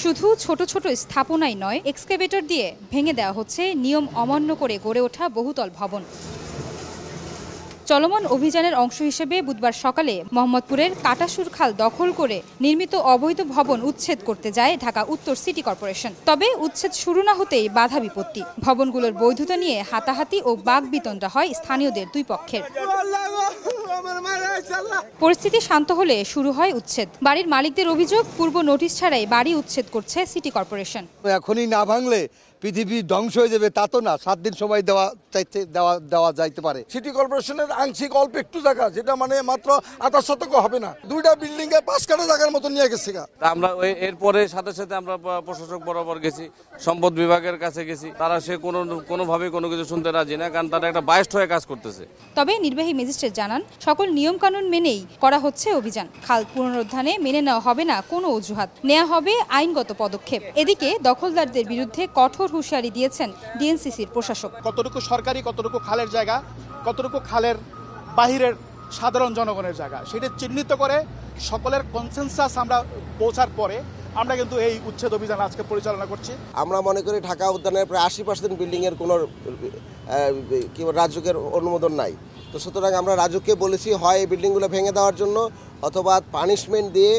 শুধু ছোট ছোট স্থাপনাই নয়, এক্সকাভেটর দিয়ে ভেঙে দেওয়া হচ্ছে নিয়ম অমান্য করে গড়ে ওঠা বহুতল ভবন। চলমান অভিযানের অংশ হিসেবে বুধবার সকালে মোহাম্মদপুরের কাটাসুর খাল দখল করে নির্মিত অবৈধ ভবন উচ্ছেদ করতে যায় ঢাকা উত্তর সিটি কর্পোরেশন। তবে উচ্ছেদ শুরু না হতেই বাধা বিপত্তি। ভবনগুলোর বৈধতা নিয়ে হাতাহাতি ও বাকবিতণ্ডা হয় স্থানীয়দের দুই পক্ষের। পরিস্থিতি শান্ত হলে শুরু হয় উচ্ছেদ। বাড়ির মালিকদের অভিযোগ, পূর্ব নোটিশ ছাড়াই বাড়ি উচ্ছেদ করছে সিটি কর্পোরেশন। এখনই না ভাঙলে পৃথিবী ধ্বংস হয়ে যাবে, তা তো না। 7 দিন সময় দেওয়া যাইতে পারে। সিটি কর্পোরেশনের আংশিক অল্প একটু জায়গা, যেটা মানে মাত্র 28 শতক হবে না, 2টা বিল্ডিং এ 5 কাঠা জায়গার মতো নিয়ে গেছে। আমরা এরপরে সাথে সাথে আমরা প্রশাসক বরাবর গেছি, সম্পদ বিভাগের কাছে গেছি। তারা সে কোনোভাবে কোনো কিছু শুনতে রাজি না, কারণ তারা একটা বায়াস্ট হয়ে কাজ করতেছে। তবে নির্বাহী ম্যাজিস্ট্রেট জানান, সকল নিয়ম কানুন মেনেই করা হচ্ছে অভিযান। খাল পুনরুদ্ধারে মেনে নেওয়া হবে না কোনো অজুহাত, নেওয়া হবে আইনগত পদক্ষেপ। এদিকে দখলদারদের বিরুদ্ধে কঠোর হুঁশিয়ারি দিয়েছেন ডিএনসিসির প্রশাসক। কতটুকু সরকারি, কতটুকু খালের জায়গা, কতটুকু খালের বাহিরের সাধারণ জনগণের জায়গা, সেটা চিহ্নিত করে সকলের কনসেনসাস আমরা পৌঁছার পরে আমরা কিন্তু এই উচ্ছেদ অভিযান আজকে পরিচালনা করছি। আমরা মনে করি ঢাকা উদ্যানের প্রায় 80% বিল্ডিংয়ের কোনো রাজুকের অনুমোদন নাই। তো সুতরাং আমরা রাজুককে বলেছি, হয় এই বিল্ডিংগুলো ভেঙে দেওয়ার জন্য অথবা পানিশমেন্ট দিয়ে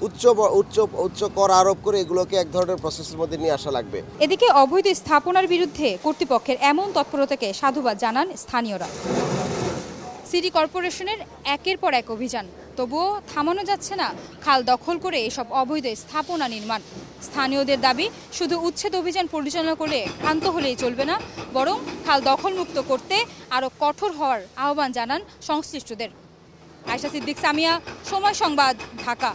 উচ্চ কর আরোপ করে এগুলোকে এক ধরনের প্রসেসের মধ্যে নিয়ে আসা লাগবে। এদিকে অবৈধ স্থাপনার বিরুদ্ধে কর্তৃপক্ষের এমন তৎপরতাকে সাধুবাদ জানান স্থানীয়রা। সিটি কর্পোরেশনের একের পর এক অভিযান, তবুও থামানো যাচ্ছে না খাল দখল করে এসব অবৈধ স্থাপনা নির্মাণ। স্থানীয়দের দাবি, শুধু উচ্ছেদ অভিযান পরিচালনা করলে ক্ষান্ত হলেই চলবে না, বরং খাল দখলমুক্ত করতে আরও কঠোর হওয়ার আহ্বান জানান সংশ্লিষ্টদের। আয়েশা সিদ্দিক, সামিয়া, সময় সংবাদ, ঢাকা।